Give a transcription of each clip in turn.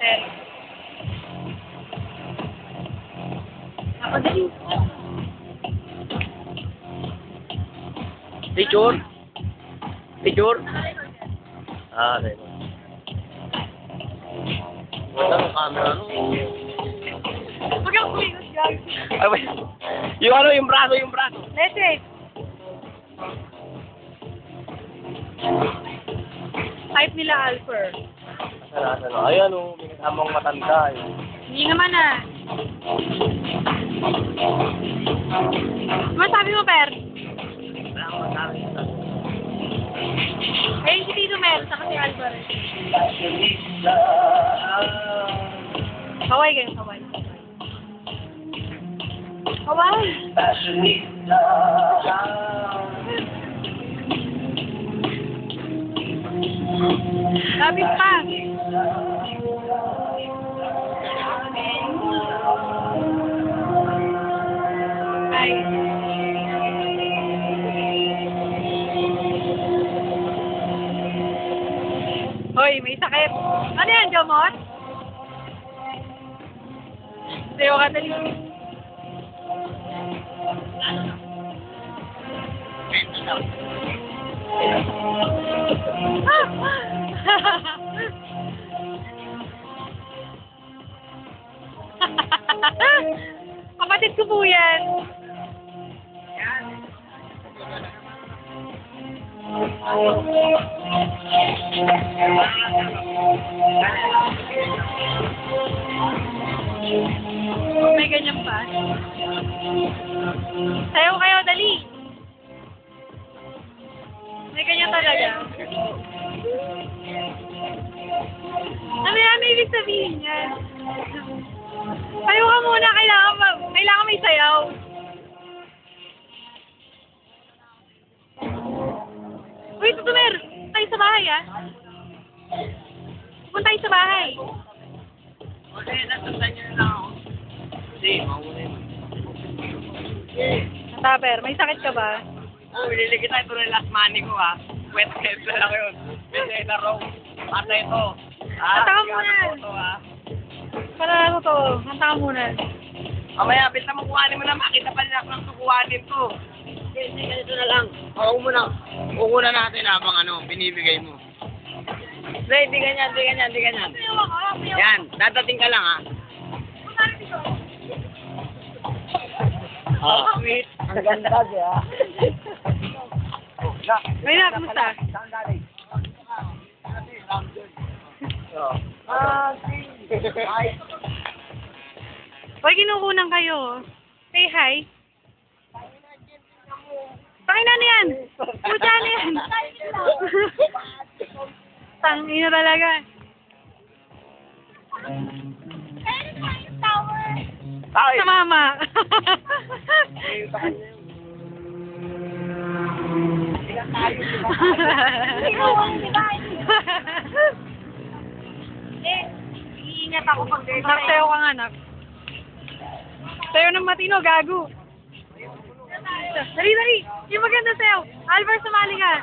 Pero. Ako din. Picture? Picture? Ah, okay. Wala ng camera, no? Huwag kang kumilos, guys. Ay, wait. Yung ano, yung braso, yung braso. Let's wait. Type nila Alper. Asan, ayan, oh, may kasamang matanda, eh. Hindi naman ah. Masabi mo, Per? Wala akong masabi sa Eh, si Tito Mer, saka si Alper. Kaway kayo, kaway. Kaway! Lapit pa! Ay. Hoy, may sakit. Ano yan, gamot? Sayo ka dali. Kapatid ko po yan. May ganyan pa. Sayo kayo, dali. May ganyan talaga. Ano yan? May ibig sabihin yan. Sayo ka muna. Kailangan may sayaw. Uy, Tutumer! Tayo sa bahay, ah. Punta tayo sa bahay. Okay, nasundan niyo na lang ako. Hindi, mauna yun. Taper, may sakit ka ba? Oh, ililigit ito ng last money ko, ha. Wet head na lang yun. Kasi na raw. Pata ito. Kanta ka muna. Para ano to? Kanta ka muna. Mamaya, basta mo kuhanin mo na. Makita pa nila kung kukuhanin to. Hindi, ganito na lang. Uuna natin habang ano, binibigay mo. Hindi ganyan. Yan, dadating ka lang, ha. Wait. Ang ganda kasi, ha. May na, kamusta? Hoy, kinukunan kayo. Say hi. Pakina na yan. Pucha na yan. Tangina talaga. Sa mama. Iingat ako pag sayo ka nga, anak. Sayo ng matino, gago. Dali. Yung maganda sayo. Albert, sumali ka.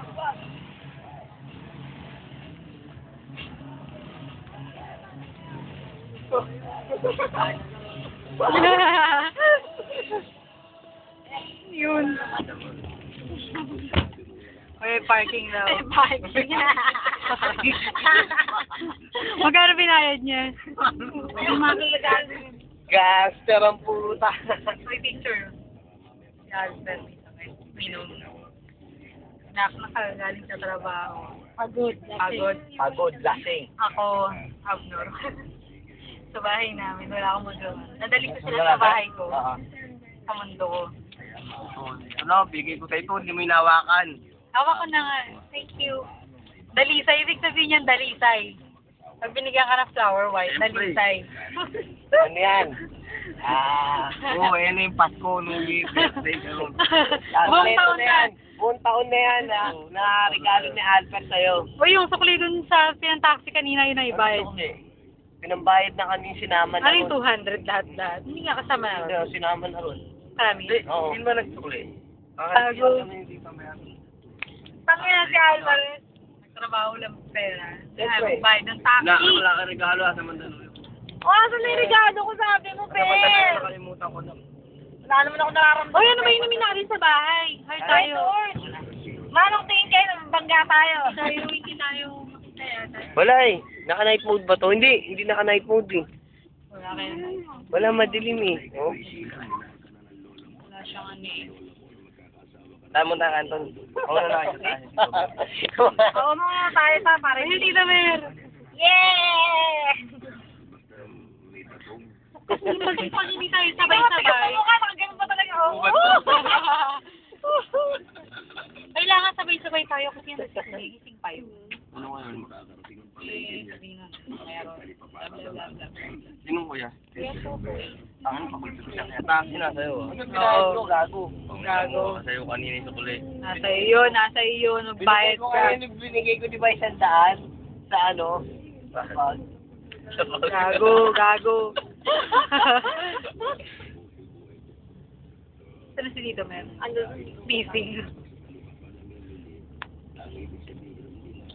Yun. May parking daw. May parking. Magkano binayad niya? Gaster ang puta. May picture. Si Albert, may sakit. Minom. Nakagaling sa trabaho. Pagod. Pagod, lasing. Ako, abnormal. Sa bahay namin, wala akong magawa. Nadali ko sila sa bahay ko. Sa mundo ko. Ano, bigay ko sa ito, hindi mo hinawakan. Hawak ko na nga. Thank you. Dalisay, ibig sabihin yan, dalisay. Pag binigyan ka ng flower white, dalisay. Ano yan? Oo, yan yung Pasko, New Year, birthday ko. Buong taon na. Buong taon na yan, na regalo ni Albert sa'yo. O yung sukli dun sa pinang-taxi kanina, yun na ibayad. Pinambayad na kami, sinama na Ano yung 200 lahat? Hindi nga kasama na ron. Sinama na ron. Marami. Oo. Hindi ba nagsukli? Tago. Tangina si Alvarez. Nagtrabaho lang pera. Siyempre. Bayad ng taxi. Wala ka regalo sa Mandaluyong. Asa na yung regalo ko, sabi mo, Ben? Nakalimutan ko na. Wala naman ako nararamdaman. Uy, ano ba inumin natin sa bahay? Hay tayo. Manong tingin kayo, bangga tayo. Tayo, hindi tayo. Wala eh. Naka-night mode ba to? Hindi naka-night mode eh. Wala kayo. Wala, madilim eh. Oh. Wala siyang ano eh. Tama na, Anton. Ako na lang. Oo, mga tayo pa, pare. Hindi na mer. Yeah! Pag hindi tayo sabay-sabay. Ganun pa talaga ako. Kailangan sabay-sabay tayo kasi yan nagigising pa yun. Ano nga yun? Sabihin na, meron. Sinong kuya? Ang pakulito siya. Kaya taxi na sa'yo. Oo. Gago. Gago. Sa'yo kanina yung sukuli. Nasa iyo, nagbayad ka. Binigay ko di ba 100 sa ano? Gago. Ano si dito, men? Busy.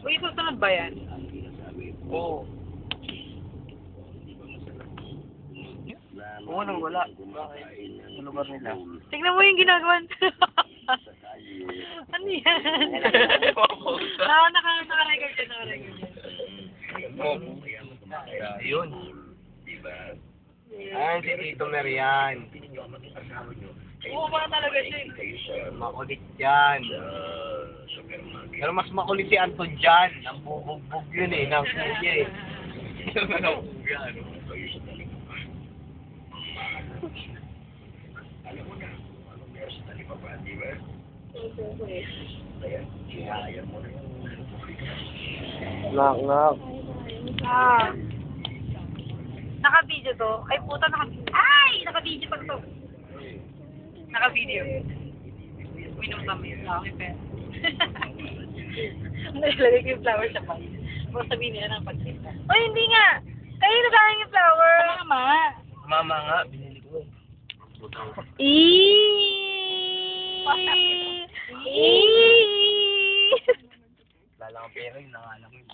Uy, susunod ba yan? Oo. Oo, nang wala. Bakit? Sa lugar nila. Tingnan mo yung ginagawa. Ano yan? Naka-record yan, naka-record yan. Yun. Ayan si Tito Merian. Oo, ba talaga siya eh. Makulit yan. Pero mas makulit si Anton dyan. Ang bubugbog yun eh. Nang kuya eh. Ano? Knock. Ah. Naka-video to. Ay, puta, naka-video pa to. Naka-video. Uminom kami. Laki pa. Nilagay ko yung flower sa pag. Baka sabihin nila ng pagkita. Oy, hindi nga. Kayo nagkakain yung flower. Mama. Mama nga, binili ko. Lala kang pera, yung nangalang yun.